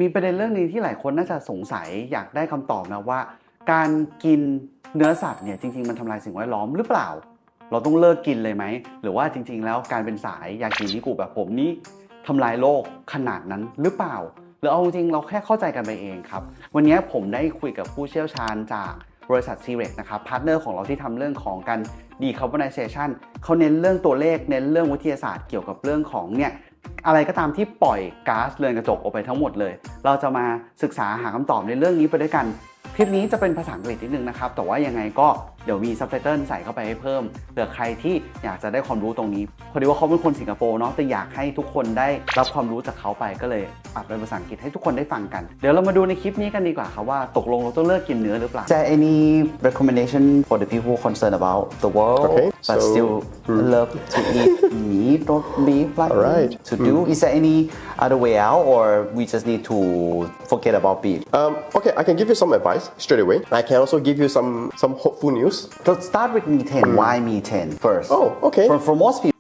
มีประเด็นเรื่องนี้ที่หลายคนน่าจะสงสัยอยากได้คำตอบนะว่าการกินเนื้อสัตว์เนี่ยจริงๆมันทำลายสิ่งแวดล้อมหรือเปล่าเราต้องเลิกกินเลยไหมหรือว่าจริงๆแล้วการเป็นสายอยากกินนิกุแบบผมนี่ทำลายโลกขนาดนั้นหรือเปล่าหรือเอาจริงๆเราแค่เข้าใจกันไปเองครับวันนี้ผมได้คุยกับผู้เชี่ยวชาญจากบริษัทซีเรกนะครับพาร์ทเนอร์ของเราที่ทำเรื่องของการ decarbonization เขาเน้นเรื่องตัวเลขเน้นเรื่องวิทยาศาสตร์เกี่ยวกับเรื่องของเนี่ยอะไรก็ตามที่ปล่อยก๊าซเรือนกระจกออกไปทั้งหมดเลยเราจะมาศึกษาหาคำตอบในเรื่องนี้ไปด้วยกันคลิปนี้จะเป็นภาษาอังกฤษนิดนึงนะครับแต่ว่ายังไงก็เดี๋ยวมีซับไตเติลใส่เข้าไปให้เพิ่มเผื่อใครที่อยากจะได้ความรู้ตรงนี้พอดีว่าเขาเป็นคนสิงคโปร์เนาะแต่อยากให้ทุกคนได้รับความรู้จากเขาไปก็เลยอัดเป็นภาษาอังกฤษให้ทุกคนได้ฟังกันเดี๋ยวเรามาดูในคลิปนี้กันดีกว่าครับว่าตกลงเราต้องเลิกกินเนื้อหรือเปล่า Is there any recommendation for the people concerned about the world but still love to eat meat or beef like to do Is there any other way out or we just need to forget about beef Okay I can give you some advice straight away I can also give you some hopeful news Let's start with methane. Why methane first? Oh, okay. For most people,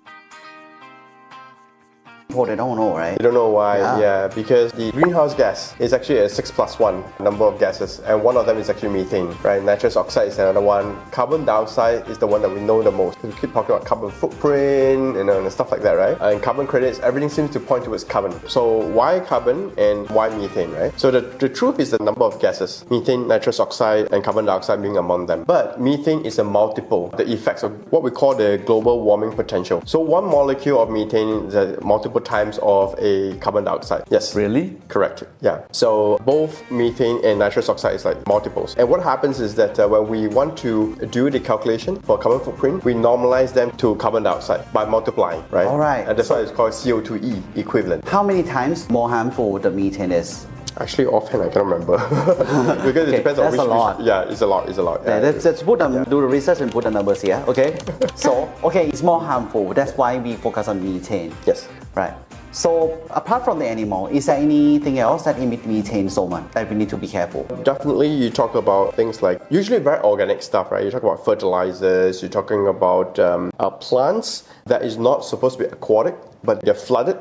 they don't know, right? You don't know why, yeah, because the greenhouse gas is actually a 6+1 number of gases, and one of them is actually methane, right? Nitrous oxide is another one. Carbon dioxide is the one that we know the most. We keep talking about carbon footprint and stuff like that, right? And carbon credits, everything seems to point towards carbon. So why carbon and why methane, right? So the truth is the number of gases, methane, nitrous oxide, and carbon dioxide being among them. But methane is a multiple, the effects of what we call the global warming potential. So one molecule of methane is a multiple times of a carbon dioxide. Yes. Really? Correct. Yeah. So both methane and nitrous oxide is like multiples. And what happens is that when we want to do the calculation for carbon footprint, we normalize them to carbon dioxide by multiplying, right? All right. And that's why it's called CO2e equivalent. How many times more harmful the methane is? Actually, offhand I can't remember because it depends on which. That's a lot. Yeah, it's a lot. It's a lot. Yeah, let's put do the research and put the numbers here. Okay. So it's more harmful. That's why we focus on methane. Yes. Right. So apart from the animal, is there anything else that emit methane so much that we need to be careful? Definitely, you talk about things like usually very organic stuff, right? You talk about fertilizers. You're talking about plants that is not supposed to be aquatic, but they're flooded.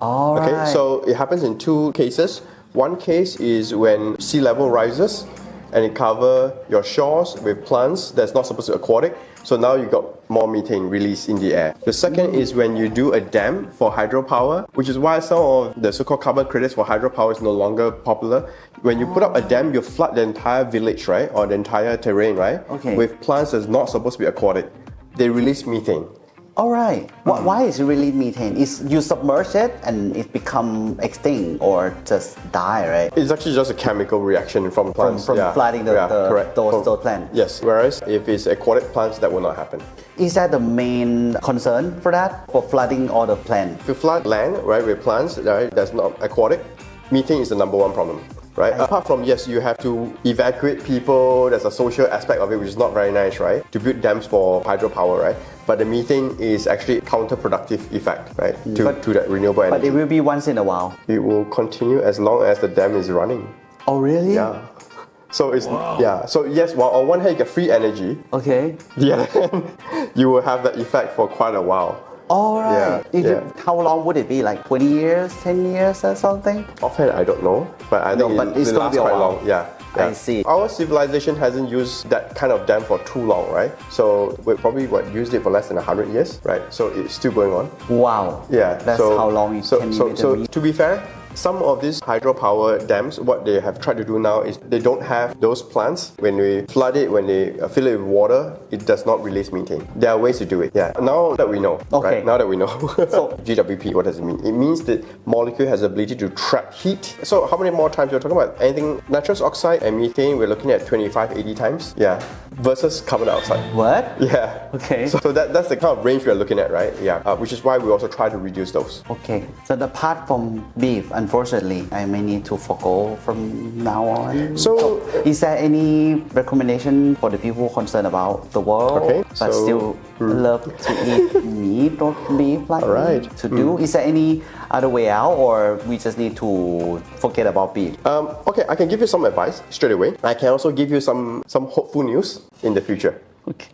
All right. Okay, so it happens in two cases. One case is when sea level rises and it covers your shores with plants that's not supposed to be aquatic. So now you got more methane released in the air. The second is when you do a dam for hydropower, which is why some of the so-called carbon credits for hydropower is no longer popular. When you put up a dam, you flood the entire village, right? Or the entire terrain, right? Okay. With plants that's not supposed to be aquatic. They release methane. All right. Why is it really methane? Is you submerge it and it become extinct or just die, right? It's actually just a chemical reaction from plants. From flooding those plants. Yes. Whereas if it's aquatic plants, that will not happen. Is that the main concern for that? For flooding all the plants? If you flood land, right, with plants, right, that's not aquatic, methane is the number one problem. Right? Apart from, yes, you have to evacuate people, there's a social aspect of it which is not very nice, right? To build dams for hydropower, right? But the methane is actually counterproductive effect, right? To that renewable energy. But it will be once in a while. It will continue as long as the dam is running. Oh, really? Yeah. So it's, So yes, while on one hand you get free energy. Okay. The other hand, you will have that effect for quite a while. All right. How long would it be? Like 20 years, 10 years or something? Offhand, I don't know. But I think it's it going to lasts be a quite while. long. Yeah. I see. Our civilization hasn't used that kind of dam for too long, right? So we probably used it for less than 100 years, right? So it's still going on. Wow. Yeah. That's how long it can be. So to be fair, some of these hydropower dams, what they have tried to do now is they don't have those plants. When we flood it, when they fill it with water, it does not release methane. There are ways to do it. Yeah. Now that we know, right? Now that we know. So GWP, what does it mean? It means the molecule has the ability to trap heat. So how many more times you're talking about? Anything nitrous oxide and methane, we're looking at 25, 80 times. Yeah. Versus carbon dioxide. What? Yeah. Okay. So that's the kind of range we're looking at, right? Yeah. Which is why we also try to reduce those. Okay. So apart from beef, unfortunately, I may need to forgo from now on. So is there any recommendation for the people concerned about the world but still love to eat meat or beef like to do? Is there any other way out or we just need to forget about beef? Okay, I can give you some advice straight away. I can also give you some hopeful news in the future. Okay.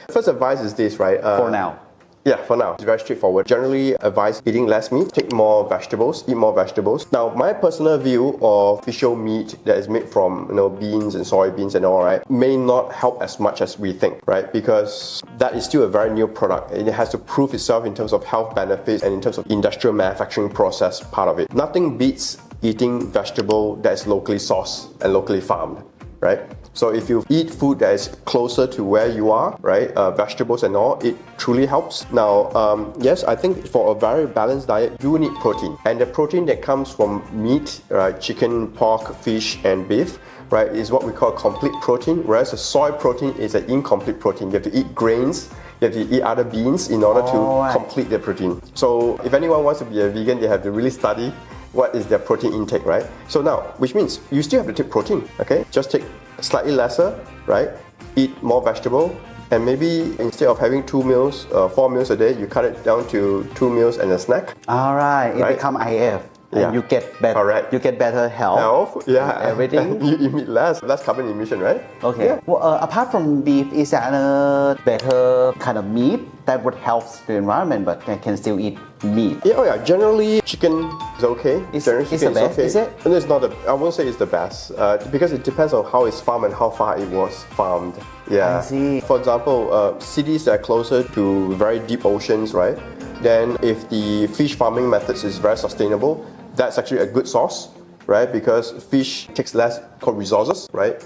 First advice is this, right? For now. Yeah, for now, it's very straightforward. Generally advise eating less meat, take more vegetables, eat more vegetables. Now, my personal view of official meat that is made from beans and soybeans and all, right, may not help as much as we think, right? Because that is still a very new product. It has to prove itself in terms of health benefits and in terms of industrial manufacturing process part of it. Nothing beats eating vegetable that is locally sourced and locally farmed, right? So if you eat food that is closer to where you are, right, vegetables and all, it truly helps. Now, yes, I think for a very balanced diet, you need protein. And the protein that comes from meat, right, chicken, pork, fish, and beef, right, is what we call complete protein, whereas a soy protein is an incomplete protein. You have to eat grains, you have to eat other beans in order to complete the protein. So if anyone wants to be a vegan, they have to really study what is their protein intake, right? So now, which means you still have to take protein, okay? Just take slightly lesser, right? Eat more vegetable, and maybe instead of having 4 meals a day, you cut it down to 2 meals and a snack. All right, it become IF. And you get better. Correct. You get better health. Yeah. Everything. You emit less carbon emission, right? Okay. Yeah. Well, apart from beef, is there another better kind of meat that would help the environment, but can still eat meat? Yeah. Generally, chicken is okay. Generally, It's the best, is it? No, it's not. I won't say it's the best because it depends on how it's farmed and how far it was farmed. Yeah. I see. For example, cities that are closer to very deep oceans, right? Then if the fish farming methods is very sustainable, that's actually a good source, right? Because fish takes less resources, right?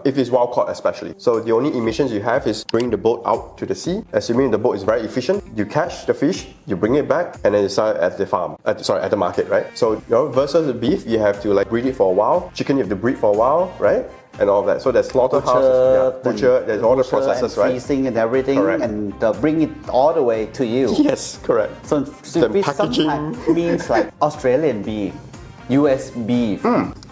If it's wild caught especially. So the only emissions you have is bring the boat out to the sea. Assuming the boat is very efficient, you catch the fish, you bring it back, and then you sell it at the farm, at the market, right? So versus the beef, you have to breed it for a while. Chicken, you have to breed for a while, right? And all that. So there's slaughterhouses, butcher, there's all the processes, right? Freezing and everything, Correct. and bring it all the way to you. Yes, correct. So fish packaging. sometimes means like Australian beef, US beef,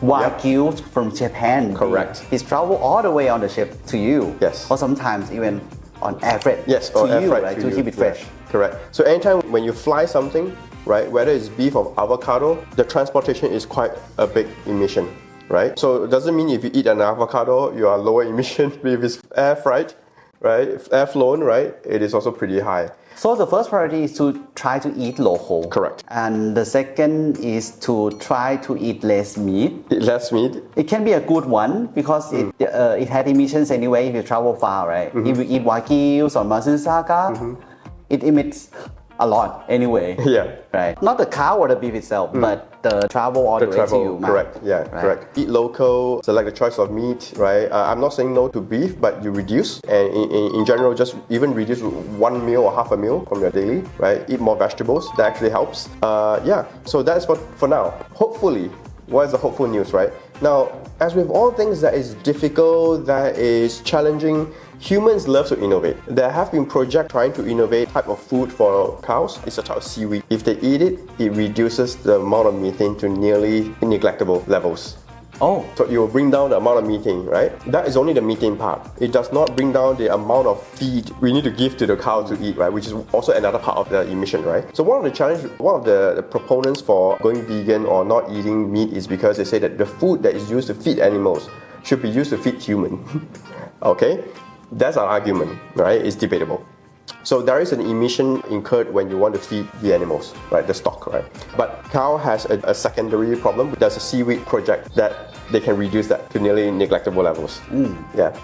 Wagyu from Japan. Correct. It's travel all the way on the ship to you. Yes. Or sometimes even on air freight. Yes, to or air you, freight right? to To you. keep it fresh. Yeah, correct. So anytime when you fly something, right, whether it's beef or avocado, the transportation is quite a big emission, right? So it doesn't mean if you eat an avocado, you are lower emission. If it's air fried, right, air flown, right, it is also pretty high. So the first priority is to try to eat local. Correct. And the second is to try to eat less meat. Eat less meat. It can be a good one because it had emissions anyway if you travel far, right? If you eat Wagyu or Matsusaka, it emits a lot anyway. Yeah. Right. Not the cow or the beef itself, but the travel all the way to you. Correct. Yeah, right. correct. Eat local, select the choice of meat, right? I'm not saying no to beef, but you reduce. And in general, just even reduce 1 meal or half a meal from your daily, right? Eat more vegetables. That actually helps. Yeah. So that's for now. Hopefully, what is the hopeful news, right? Now, as with all things that is difficult, that is challenging, humans love to innovate. There have been projects trying to innovate type of food for cows. It's a type of seaweed. If they eat it, it reduces the amount of methane to nearly neglectable levels. Oh. So it will bring down the amount of methane, right? That is only the methane part. It does not bring down the amount of feed we need to give to the cow to eat, right? Which is also another part of the emission, right? So one of the proponents for going vegan or not eating meat is because they say that the food that is used to feed animals should be used to feed human. Okay? That's an argument, right? It's debatable. So there is an emission incurred when you want to feed the animals, right? The stock, right? But cow has a secondary problem. There's a seaweed project that they can reduce that to nearly neglectable levels. Yeah.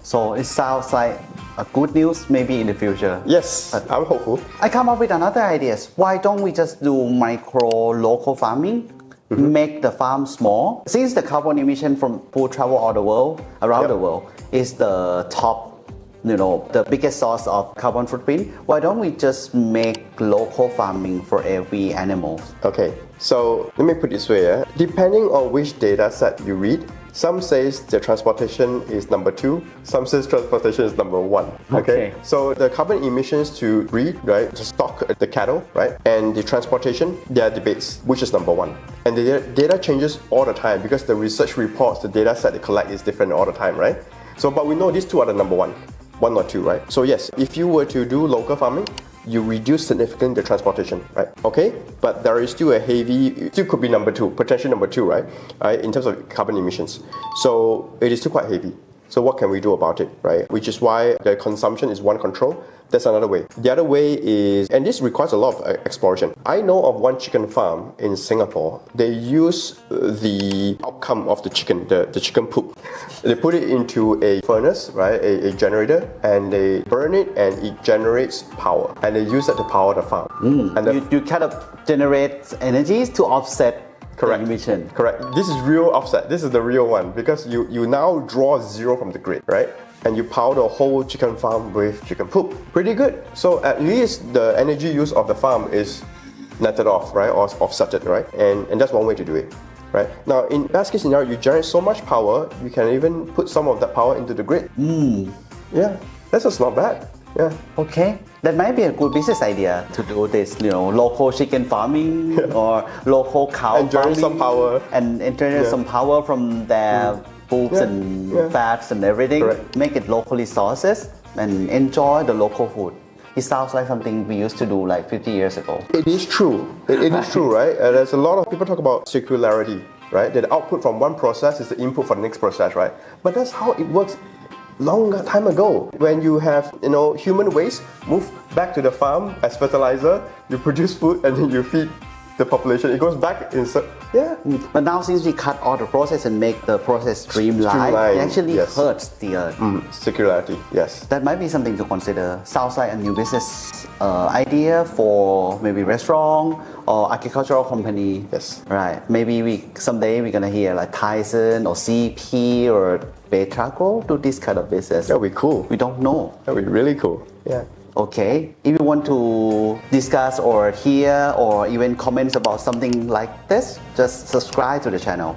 So it sounds like a good news maybe in the future. Yes, I'm hopeful. I come up with another idea. Why don't we just do micro local farming? Make the farm small. Since the carbon emission from food travel all the world, around the world, is the top, the biggest source of carbon footprint, why don't we just make local farming for every animal? Okay, so let me put it this way. Depending on which data set you read, some says the transportation is number 2, some says transportation is number 1. Okay. So the carbon emissions to breed, right, to stock the cattle, right, and the transportation, there are debates, which is number 1. And the data changes all the time because the research reports, the data set they collect is different all the time, right? So, but we know these two are the number 1 or 2, right? So yes, if you were to do local farming, you reduce significantly the transportation, right? Okay, but there is still it still could be number 2, potentially number 2, right? In terms of carbon emissions. So it is still quite heavy. So what can we do about it, right? Which is why the consumption is one control. That's another way. The other way is, and this requires a lot of exploration. I know of one chicken farm in Singapore. They use the outcome of the chicken, the chicken poop. They put it into a furnace, right, a generator, and they burn it and it generates power. And they use that to power the farm. And you kind of generate energies to offset Correct. the emission. Correct. This is real offset. This is the real one because you now draw zero from the grid, right? And you power the whole chicken farm with chicken poop. Pretty good. So at least the energy use of the farm is netted off, right? Or offsetted, right? And that's one way to do it, right? Now, in best case scenario, you generate so much power, you can even put some of that power into the grid. Yeah, that's just not bad. Yeah. Okay, that might be a good business idea to do this, local chicken farming or local cow And generate farming. some power. And generate some power from their poops and fats and everything. Correct. Make it locally sources and enjoy the local food. It sounds like something we used to do like 50 years ago. It is true. It is true, right? There's a lot of people talk about circularity, right? That the output from one process is the input for the next process, right? But that's how it works long time ago. When you have, human waste move back to the farm as fertilizer, you produce food and then you feed the population. It goes back in, But now since we cut all the process and make the process streamlined, it actually hurts the earth. Circularity, yes. That might be something to consider. Sounds like a new business idea for maybe restaurant or agricultural company. Yes. Right. Maybe someday we're gonna hear like Tyson or CP or Betraco do this kind of business. That would be cool. We don't know. That would be really cool. Yeah. Okay. If you want to discuss or hear or even comments about something like this, just subscribe to the channel.